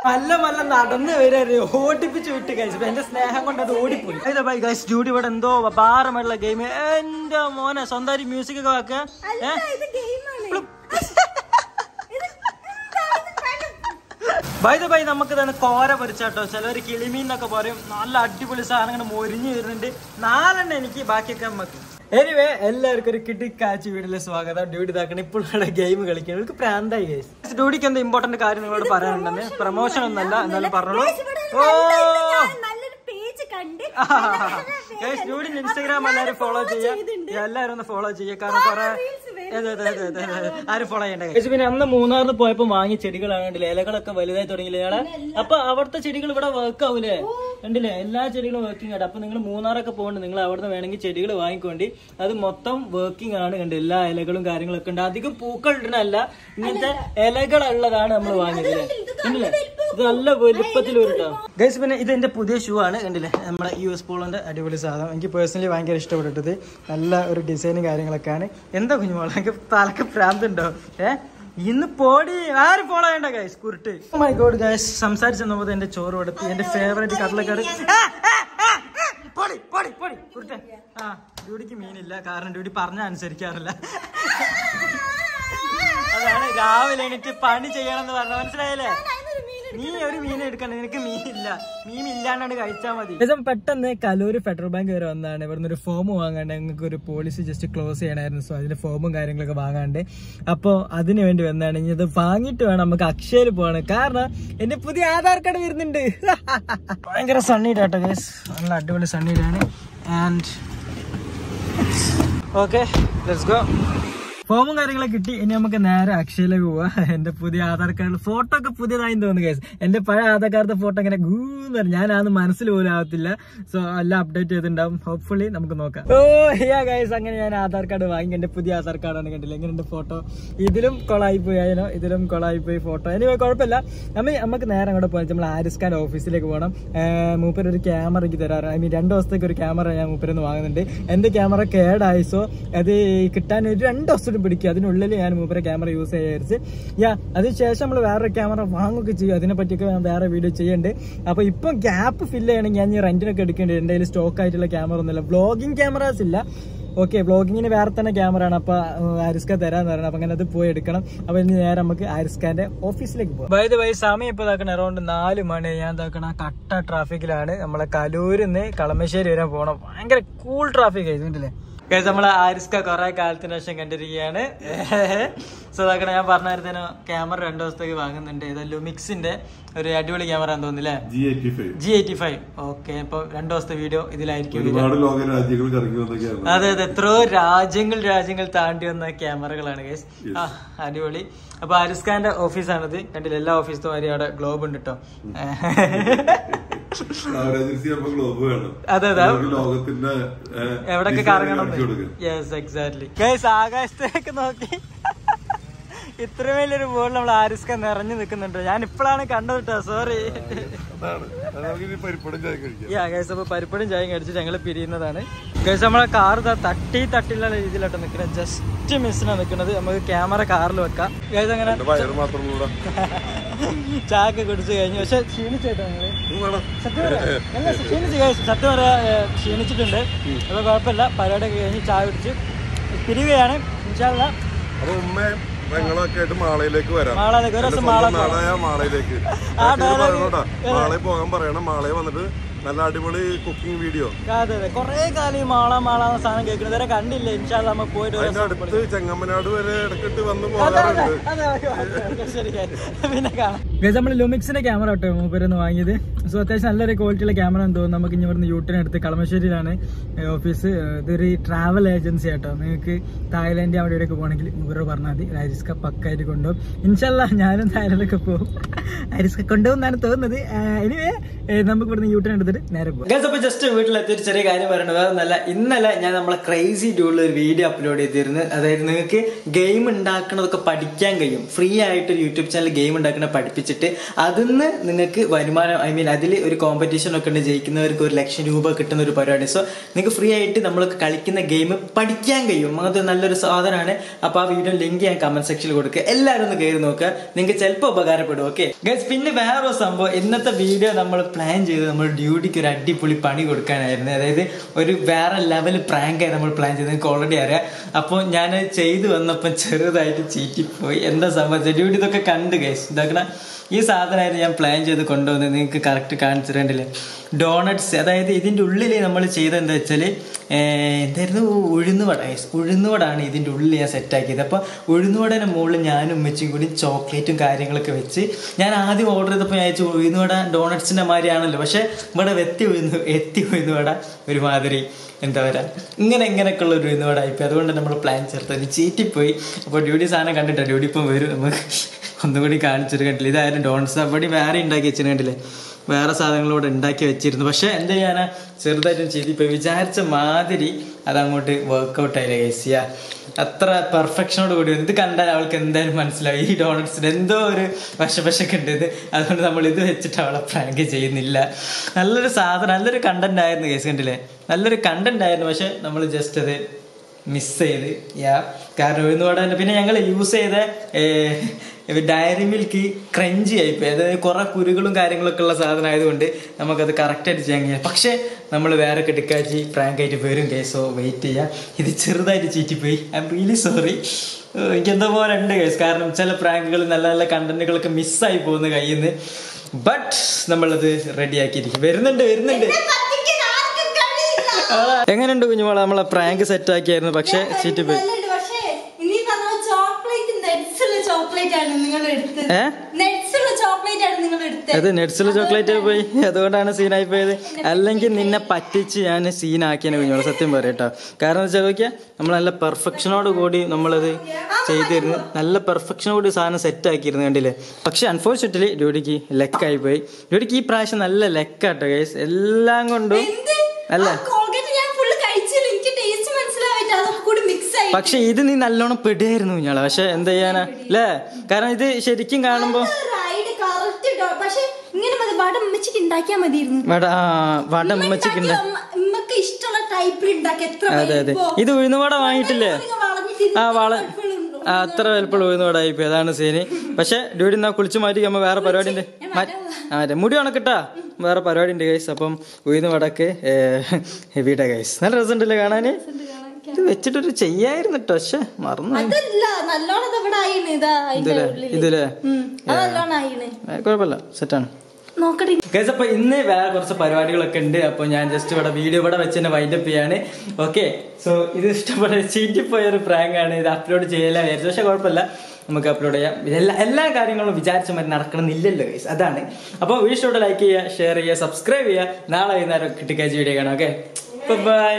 നല്ല നടന്ന് വരെ ഓടിപ്പിച്ച് വിട്ട് കഴിച്ചു. എന്റെ സ്നേഹം കൊണ്ട് അത് ഓടിപ്പോയി. ജൂഡി ഇവിടെ എന്തോ അപാരമായിട്ടുള്ള ഗെയിം. എന്റെ മോനെ സ്വന്തമായിട്ട് മ്യൂസിക് ഒക്കെ വെക്കുക. ബൈ നമുക്ക് തന്നെ കോര പൊരിച്ചാട്ടോ. ചിലവര് കിളിമീന്നൊക്കെ പറയും. നല്ല അടിപൊളി സാധനം ഇങ്ങനെ മൊരിഞ്ഞു വരുന്നുണ്ട്. 4 എനിക്ക്, ബാക്കിയൊക്കെ നമുക്ക്. എനിവേ എല്ലാവർക്കും ഒരു കിട്ടിക്കാച്ചി വീട്ടിലെ സ്വാഗതം. ഡ്യൂട്ടി ഇതാക്കണം ഇപ്പോഴും ഗെയിം കളിക്കണം. എനിക്ക് പ്രാന്തായി ഗൈസ്. ഡ്യൂട്ടിക്ക് എന്താ ഇമ്പോർട്ടന്റ് കാര്യം നിങ്ങളോട് പറയാനുണ്ടെന്ന്. പ്രമോഷൻ ഒന്നല്ല, എന്നാലും പറഞ്ഞോളൂ. ഡ്യൂട്ടി ഇൻസ്റ്റാഗ്രാം എല്ലാവരും ഫോളോ ചെയ്യാം. എല്ലാവരും ഒന്ന് ഫോളോ ചെയ്യാം. കാരണം കുറെ ആരും ഫോളോ ചെയ്യണ്ട. പിന്നെ അന്ന് മൂന്നാറിന് പോയപ്പോ വാങ്ങിയ ചെടികളാണ്. ഇലകളൊക്കെ വലുതായി തുടങ്ങിയില്ലേ ഇയാളെ. അപ്പൊ അവിടുത്തെ ചെടികൾ ഇവിടെ വർക്ക് ആവൂലേ? കണ്ടില്ലേ, എല്ലാ ചെടികളും വർക്കിംഗ് ആണ്. അപ്പൊ നിങ്ങൾ മൂന്നാറൊക്കെ പോകണ്ട്, നിങ്ങൾ അവിടുന്ന് വേണമെങ്കിൽ ചെടികൾ വാങ്ങിക്കൊണ്ട്. അത് മൊത്തം വർക്കിംഗ് ആണ്. കണ്ട് എല്ലാ ഇലകളും കാര്യങ്ങളൊക്കെ ഉണ്ട്. അധികം പൂക്കൾ ഇടുന്നല്ല, ഇങ്ങനത്തെ ഇലകളുള്ളതാണ് നമ്മൾ വാങ്ങിയത്. കണ്ടില്ലേ, ഇത് നല്ല വലുപ്പത്തിൽ വരട്ടോ ഗൈസ്. പിന്നെ ഇത് എന്റെ പുതിയ ഷൂ ആണ്. കണ്ടില്ലേ, നമ്മുടെ US പോളോന്റെ അടിപൊളി സാധനം. എനിക്ക് പേഴ്സണലി ഭയങ്കര ഇഷ്ടപ്പെട്ടത്. നല്ല ഒരു ഡിസൈനും കാര്യങ്ങളൊക്കെയാണ്. എന്താ കുഞ്ഞുമോളെ, എനിക്ക് തലക്ക് പ്രാന്തുണ്ടോ? ഇന്ന് പോടി ആരും ഫോളോ ചെയ്യണ്ട ഗൈസ്. കുരുട്ട്. മൈ ഗോഡ് ഗൈസ്, സംസാരിച്ചു നോക്കുമ്പോൾ എന്റെ ചോറ് കൊടുത്ത് എന്റെ ഫേവറേറ്റ് കടലക്കറി. കുരുട്ടെ. ഡ്യൂട്ടിക്ക് മീനില്ല, കാരണം ഡ്യൂട്ടി പറഞ്ഞ അനുസരിക്കാറില്ല. അതാണ് രാവിലെ എണീറ്റ് പണി ചെയ്യണം എന്ന് പറഞ്ഞ, മനസ്സിലായല്ലേ? നീ ഒരു മീൻ എടുക്കണ്ട, നിനക്ക് മീനില്ല. മീൻ ഇല്ലാണ്ടാണ് കഴിച്ചാൽ മതി. പെട്ടെന്ന് കലൂര് ഫെഡറൽ ബാങ്ക് വരെ വന്നാണ്. ഇവിടുന്ന് ഒരു ഫോം വാങ്ങാണ്ട്, ഞങ്ങൾക്ക് ഒരു പോളിസി ജസ്റ്റ് ക്ലോസ് ചെയ്യണമായിരുന്നു. സോ അതിന്റെ ഫോമും കാര്യങ്ങളൊക്കെ വാങ്ങാണ്ട്, അപ്പൊ അതിന് വേണ്ടി വന്നാണ്. ഇനി ഇത് വാങ്ങിയിട്ട് വേണം നമുക്ക് അക്ഷയയിൽ പോവാണ്. കാരണം എന്റെ പുതിയ ആധാർ കാർഡ് വരുന്നുണ്ട്. ഭയങ്കര സണ്ണിയിട്ടാട്ടോ ഗൈസ്, നല്ല അടിപൊളി സണ്ണിയിട്ടാണ്. And okay, let's go. ഫോമും കാര്യങ്ങളൊക്കെ കിട്ടി. ഇനി നമുക്ക് നേരെ അക്ഷയയിലേക്ക് പോവാ. എന്റെ പുതിയ ആധാർ കാർഡിൽ ഫോട്ടോ ഒക്കെ പുതിയതായി തോന്നുന്നു ഗൈസ്. എന്റെ പഴയ ആധാർ കാർഡിന്റെ ഫോട്ടോ ഇങ്ങനെ ഗൂന്ന് ഞാനത് മനസ്സിൽ പോലും ആവത്തില്ല. സോ എല്ലാം അപ്ഡേറ്റ് ചെയ്തിട്ടുണ്ടാവും. ഹോപ്പ്ഫുള്ളി നമുക്ക് നോക്കാം. യാ ഗൈസ്, അങ്ങനെ ഞാൻ ആധാർ കാർഡ് വാങ്ങി. എന്റെ പുതിയ ആധാർ കാർഡാണ്. കണ്ടില്ല എങ്ങനെ എന്റെ ഫോട്ടോ. ഇതിലും കൊളായി പോയി, അതിനോ ഇതിലും കൊളായി പോയി ഫോട്ടോ. എനിവേ കുഴപ്പമില്ല. നമുക്ക് നേരെ അങ്ങോട്ട് പോയി നമ്മൾ ആരിസ് ഖാന്റെ ഓഫീസിലേക്ക് പോകണം. മൂപ്പര് ഒരു ക്യാമറ എനിക്ക് തരാറ്. ഐ മീൻ 2 ദിവസത്തേക്ക് ഒരു ക്യാമറ ഞാൻ മൂപ്പരൊന്ന് വാങ്ങുന്നുണ്ട്. എന്റെ ക്യാമറ കേടായി. സോ അത് കിട്ടാൻ ഒരു 2 ദിവസം പിടിക്കും. അതിനുള്ളിൽ ഞാൻ മൂപ്പരെ ക്യാമറ യൂസ് ചെയ്യാറിച്ച്. അതിനുശേഷം നമ്മൾ വേറൊരു ക്യാമറ വാങ്ങുകയൊക്കെ ചെയ്യും. അതിനെ പറ്റിയൊക്കെ ഞാൻ വേറെ വീഡിയോ ചെയ്യുന്നുണ്ട്. അപ്പൊ ഇപ്പം ഗ്യാപ്പ് ഫില്ല് ചെയ്യണമെങ്കിൽ ഞാൻ റെന്റിനൊക്കെ എടുക്കേണ്ടത്. എന്റെ കയ്യിൽ സ്റ്റോക്ക് ആയിട്ടുള്ള ക്യാമറ ഒന്നുമില്ല. വ്ളോഗിങ് ക്യാമറാസ് ഇല്ല. ഓക്കെ, വ്ളോഗിങ്ങിന് വേറെ തന്നെ ക്യാമറ ആണ്. അപ്പൊ ആരിസ് ഖാൻ തരാന്ന് പറഞ്ഞു. അപ്പൊ അങ്ങനെ അത് പോയി എടുക്കണം. അപ്പൊ ഇനി നേരെ നമുക്ക് ആരിസ് ഖാന്റെ ഓഫീസിലേക്ക് പോകാം. ബൈ ദ വൈ, സമയം ഇപ്പൊ ഇതാക്കണം അറൗണ്ട് 4 മണി. ഞാൻ ഇതാക്കണം കട്ട ട്രാഫിക്കിലാണ്. നമ്മളെ കലൂരിന്ന് കളമശ്ശേരി വരെ പോകണം. ഭയങ്കര കൂൾ ട്രാഫിക് ആയിരുന്നില്ലേ ഗൈസ്. നമ്മളെ ആരിസ് ഖാൻ കുറെ കാലത്തിന് ശേഷം കണ്ടിരിക്കുകയാണ്. സോ അതൊക്കെ ഞാൻ പറഞ്ഞായിരുന്നു, ക്യാമറ 2 ദിവസത്തേക്ക് വാങ്ങുന്നുണ്ട്. ഇത് ലുമിക്സിന്റെ ഒരു അടിപൊളി ക്യാമറ എന്ന് തോന്നില്ലേ, G85. ഓക്കെ, അപ്പൊ 2 ദിവസത്തെ വീഡിയോ ഇതിലായിരിക്കും. അതെ, എത്രയോ രാജ്യങ്ങൾ താണ്ടി വന്ന ക്യാമറകളാണ് ഗൈസ്. അടിപൊളി. അപ്പൊ ആരിസ് ഖാന്റെ ഓഫീസാണിത്. കണ്ടില്ല, എല്ലാ ഓഫീസും വരെ അവിടെ ഗ്ലോബ് ഉണ്ട് കേട്ടോ. അതെ, എവിടൊക്കെ കറങ്ങണം. Yes, exactly guys. ആകാശത്തേക്ക് നോക്കി ഇത്ര വലിയൊരു ബോർഡ് നമ്മൾ ആരിസ് ഖാൻ നിറഞ്ഞു നിൽക്കുന്നുണ്ട്. ഞാൻ ഇപ്പോഴാണ് കണ്ടത് കേട്ടോ, സോറി. ഗൈസ്, അപ്പൊ പരിപ്പടും ചായയും കഴിച്ചിട്ട് ഞങ്ങൾ പിരിയുന്നതാണ് ഗൈസ്. നമ്മളെ കാർ തട്ടിയുള്ള രീതിയിലോട്ട് നിൽക്കുന്നത്. ജസ്റ്റ് മിസ്സിനാണ് നിൽക്കുന്നത്. നമുക്ക് ക്യാമറ കാറിൽ വെക്കാം ഗൈസ്. അങ്ങനെ ചായയൊക്കെ കുടിച്ചു കഴിഞ്ഞു. പക്ഷെ ക്ഷീണിച്ചേട്ടോ ഞങ്ങള്. സത്യം പറയാ ക്ഷീണിച്ചിട്ടുണ്ട്. അപ്പൊ കുഴപ്പമില്ല. പരിപാടിയൊക്കെ കഴിഞ്ഞ് ചായ കുടിച്ച് പിരിയുകയാണ്. ഇൻഷാ അല്ലാഹ്. ഞങ്ങളൊക്കെ മാളയിലേക്ക് വരാം. മാളയിലേക്ക് മാളയിൽ പോകാൻ പറയണം. മാളയിൽ വന്നിട്ട് നല്ല അടിപൊളി കുക്കിംഗ് വീഡിയോ. അതെ, കുറെ കാലം മാള സാധനം കേൾക്കുന്നത് വരെ കണ്ടില്ല. ഇൻഷാ അല്ലാഹ് നമുക്ക് പോയിട്ട് അതിന്റെ അടുത്ത് ചെങ്ങമ്മനാട് വരെ ഇടക്കിട്ട് വന്ന് പോകാറുണ്ട്. പിന്നെ കാണാം. നമ്മൾ ലുമിക്സിന്റെ ക്യാമറ കേട്ടോ മൂപ്പരൊന്ന് വാങ്ങിയത്. സോ അത്യാവശ്യം നല്ലൊരു ക്വാളിറ്റിയുള്ള ക്യാമറ എന്ന് തോന്നുന്നു. നമുക്ക് ഇനി ഇവിടുന്ന് യൂട്ടിനടുത്ത് കളമശ്ശേരിയിലാണ് ഓഫീസ്. ഇതൊരു ട്രാവൽ ഏജൻസി ആട്ടോ. നിങ്ങൾക്ക് തായ്ലാൻഡ് അവിടെ ഇവിടെയൊക്കെ പോകണമെങ്കിൽ മൂപ്പര് പറഞ്ഞാൽ മതി. ആരിസ് ഖാൻ പക്കായിട്ട് കൊണ്ടുപോകും. ഇൻഷാ അല്ലാഹ് ഞാനും തായ്ലാൻഡൊക്കെ പോകും. ആരിസ് ഖാൻ കൊണ്ടുപോകുന്നാണ് തോന്നുന്നത്. എനിവേ നമുക്ക് ഇവിടുന്ന് യൂട്ടിനെടുത്തിട്ട് നേരെ പോകും. അപ്പൊ ജസ്റ്റ് വീട്ടിലെത്തി ഒരു ചെറിയ കാര്യം പറയണത് വേറെ ഒന്നല്ല. ഇന്നലെ ഞാൻ നമ്മളെ ക്രേസി ഡ്യൂഡിൽ ഒരു വീഡിയോ അപ്ലോഡ് ചെയ്തിരുന്നു. അതായത് നിങ്ങൾക്ക് ഗെയിം ഉണ്ടാക്കണതൊക്കെ പഠിക്കാൻ കഴിയും. ഫ്രീ ആയിട്ട് ഒരു യൂട്യൂബ് ചാനൽ ഗെയിം ഉണ്ടാക്കണ പഠിപ്പിച്ചു പഠിപ്പിച്ചിട്ട് അതിന്ന് നിങ്ങൾക്ക് വരുമാനം അതിൽ ഒരു കോമ്പറ്റീഷൻ ഒക്കെ ഉണ്ട്, ജയിക്കുന്നവർക്ക് 1 ലക്ഷം രൂപ കിട്ടുന്ന ഒരു പരിപാടി. സോ നിങ്ങൾക്ക് ഫ്രീ ആയിട്ട് നമ്മൾ കളിക്കുന്ന ഗെയിം പഠിക്കാൻ കഴിയും. അങ്ങനത്തെ നല്ലൊരു സാധനമാണ്. അപ്പൊ ആ വീഡിയോ ലിങ്ക് ഞാൻ കമന്റ് സെക്ഷനിൽ കൊടുക്കുക, എല്ലാവരും ഒന്ന് കയറി നോക്കുക, നിങ്ങൾക്ക് ചിലപ്പോൾ ഉപകാരപ്പെടും. ഓക്കെ ഗൈസ്, പിന്നെ വേറൊരു സംഭവം, ഇന്നത്തെ വീഡിയോ നമ്മൾ പ്ലാൻ ചെയ്ത് നമ്മൾ ഡ്യൂട്ടിക്ക് ഒരു അടിപൊളി പണി കൊടുക്കാനായിരുന്നു. അതായത് ഒരു വേറെ ലെവൽ പ്രാങ്കായി നമ്മൾ പ്ലാൻ ചെയ്ത് നിങ്ങൾക്ക് ഓൾറെഡി അറിയാം. അപ്പോൾ ഞാൻ ചെയ്തു വന്നപ്പം ചെറുതായിട്ട് ചീറ്റിപ്പോയി. എന്താ സംഭവിച്ചത്? ഡ്യൂട്ടി ഇതൊക്കെ കണ്ട് ഗൈസ്, ഇതാക്കണ ഈ സാധനമായിരുന്നു ഞാൻ പ്ലാൻ ചെയ്ത് കൊണ്ടുവന്നത്. നിങ്ങൾക്ക് കറക്റ്റ് കാണിച്ചിട്ടുണ്ടല്ലേ ഡോണറ്റ്സ്. അതായത് ഇതിൻ്റെ ഉള്ളിൽ നമ്മൾ ചെയ്തത് എന്താ വെച്ചാൽ എന്തായിരുന്നു, ഉഴുന്നുവടാണ് ഇതിൻ്റെ ഉള്ളിൽ ഞാൻ സെറ്റാക്കിയത്. അപ്പോൾ ഉഴുന്നുവടേൻ്റെ മുകളിൽ ഞാനും ഉമ്മച്ചിയും കൂടി ചോക്ലേറ്റും കാര്യങ്ങളൊക്കെ വെച്ച്, ഞാൻ ആദ്യം ഓർഡർ ചെയ്തപ്പോൾ ഞാൻ അയച്ചു ഉഴുന്നുവട ഡോണറ്റ്സിൻ്റെ മാതിരിയാണല്ലോ, പക്ഷേ ഇവിടെ എത്തി ഉഴുന്നുവട ഒരുമാതിരി എന്താ പറയുക ഇങ്ങനെയൊക്കെ ഉള്ള ഒരു ഉഴുന്നുവടായിപ്പോയി. അതുകൊണ്ട് നമ്മൾ പ്ലാൻ ചേർത്തത് ചീറ്റിപ്പോയി. അപ്പോൾ ഡ്യൂട്ടി സാധനം കണ്ടിട്ടോ, ഡ്യൂട്ടി ഇപ്പം വരും, നമുക്ക് ഒന്നും കൂടി കാണിച്ചിട്ട് കണ്ടില്ല. ഇതായാലും ഡോണറ്റ്സ് അവിടെ വേറെ ഉണ്ടാക്കി വെച്ചിട്ട് കണ്ടില്ലേ, വേറെ സാധനങ്ങളോടെ ഉണ്ടാക്കി വെച്ചിരുന്നു. പക്ഷെ എന്താ ചെയ്യാനാ, ചെറുതായിട്ടും ചെയ്തിപ്പോയി. വിചാരിച്ച മാതിരി അതങ്ങോട്ട് വർക്കൗട്ട് ആയില്ല ഗൈസ്. അത്ര പെർഫെക്ഷനോട് കൂടി ഇത് കണ്ടാൽ അവൾക്ക് എന്തായാലും മനസ്സിലാവും ഈ ഡോണറ്റ്സിന് എന്തോ ഒരു വശവശൊക്കെ ഉണ്ട് ഇത്. അതുകൊണ്ട് നമ്മൾ ഇത് വെച്ചിട്ട് അവളെ പ്രാങ്ക് ചെയ്യുന്നില്ല. നല്ലൊരു സാധനം, നല്ലൊരു കണ്ടന്റ് ആയിരുന്നു ഗൈസ്, കണ്ടില്ലേ, നല്ലൊരു കണ്ടന്റ് ആയിരുന്നു. പക്ഷെ നമ്മൾ ജസ്റ്റ് അത് മിസ് ചെയ്ത് കാരണം ഉഴുന്നുവട. പിന്നെ ഞങ്ങൾ യൂസ് ചെയ്ത ഡയറി മിൽക്ക് ക്രഞ്ചി ആയിപ്പോയി. അതായത് കുറെ കുരുകളും കാര്യങ്ങളൊക്കെ ഉള്ള സാധനം ആയതുകൊണ്ട് നമുക്കത് കറക്റ്റായിട്ട് ചെയ്യാൻ കഴിയില്ല. പക്ഷെ നമ്മൾ വേറെ കിടക്കാച്ചി പ്രാങ്ക് ആയിട്ട് വരും കേസോ, വെയിറ്റ് ചെയ്യാം. ഇത് ചെറുതായിട്ട് ചീറ്റിപ്പോയി, ഐ എം റിയലി സോറി. എനിക്കെന്താ പോലെ ഉണ്ട് കേസ്, കാരണം ചില പ്രാങ്കുകൾ നല്ല നല്ല കണ്ടന്റുകളൊക്കെ മിസ്സായി പോകുന്ന കയ്യിൽ നിന്ന്. ബട്ട് നമ്മളത് റെഡിയാക്കിയിരിക്കും. വരുന്നുണ്ട്. എങ്ങനെയുണ്ട് കുഞ്ഞുമോളെ, നമ്മളെ പ്രാങ്ക് സെറ്റ് ആക്കിയായിരുന്നു, പക്ഷെ ചീറ്റിപ്പോയി. അത് നെറ്റ്സുള്ള ചോക്ലേറ്റ് പോയി, അതുകൊണ്ടാണ് സീനായി പോയത്. അല്ലെങ്കിൽ നിന്നെ പറ്റിച്ച് ഞാൻ സീനാക്കിയാണ് കുഞ്ഞോളെ, സത്യം പറയട്ടോ. കാരണം വെച്ചാൽ നോക്കിയാൽ നമ്മൾ നല്ല പെർഫെക്ഷനോട് കൂടി നമ്മളത് ചെയ്തിരുന്നു, നല്ല പെർഫെക്ഷനോട് സാധനം സെറ്റ് ആക്കിയിരുന്നു കണ്ടില്ലേ. പക്ഷെ അൺഫോർച്യുനേറ്റ്ലി ഡ്യൂട്ടിക്ക് ലെക്കായി പോയി. ഡ്യൂട്ടിക്ക് ഈ പ്രാവശ്യം നല്ല ലെക്കാട്ടോ ഗൈസ്, എല്ലാം കൊണ്ടും അല്ല. പക്ഷെ ഇത് നീ നല്ലോണം പെടുകയായിരുന്നു കുഞ്ഞാളെ. പക്ഷെ എന്താ ചെയ്യാനാ അല്ലേ, കാരണം ഇത് ശരിക്കും കാണുമ്പോ അതെ അതെ, ഇത് ഉഴുന്നുവട വാങ്ങിയിട്ടില്ലേ, അത്ര വലുപ്പമുള്ള ഉഴുന്നുവടായിപ്പോയി, അതാണ് സീന്. പക്ഷെ ഡ്യൂട്ടി എന്നാ കുളിച്ച് മാറ്റി നമ്മ വേറെ പരിപാടി ഉണ്ട്. അതെ, മുടി ഉണക്കിട്ടാ വേറെ പരിപാടി ഉണ്ട് ഗൈസ്. അപ്പം ഉഴുന്നുവടക്ക് ഹെവിയുടെ ഗൈസ്, നല്ല രസമുണ്ടല്ലേ കാണാന്. ഇത് വെച്ചിട്ടൊരു ചെയ്യായിരുന്നു കേട്ടോ, പക്ഷെ മറന്നു. ഇതില്ലേ കുഴപ്പമില്ല, സെറ്റാണ്. ഗൈസ്, അപ്പൊ ഇന്ന് വേറെ കുറച്ച് പരിപാടികളൊക്കെ ഉണ്ട്. അപ്പൊ ഞാൻ ജസ്റ്റ് ഇവിടെ വീഡിയോ ഇവിടെ വെച്ച് തന്നെ വൈൻഡപ്പ് ചെയ്യാണ്. ഓക്കെ, സോ ഇത് ഇഷ്ടപ്പെട്ട ചീറ്റിപ്പോയ ഒരു പ്രാങ്ക് ആണ്. ഇത് അപ്ലോഡ് ചെയ്യല വിചാരിച്ചു, പക്ഷെ കുഴപ്പമില്ല, നമുക്ക് അപ്ലോഡ് ചെയ്യാം. എല്ലാ കാര്യങ്ങളും വിചാരിച്ച മാതിരി നടക്കണമെന്നില്ലല്ലോ ഗൈസ്, അതാണ്. അപ്പോൾ വീഡിയോ ലൈക്ക് ചെയ്യുക, ഷെയർ ചെയ്യുക, സബ്സ്ക്രൈബ് ചെയ്യുക. നാളെ വൈകുന്നേരം കിട്ടിക്കാച്ച വീഡിയോ കാണാം. Okay, by.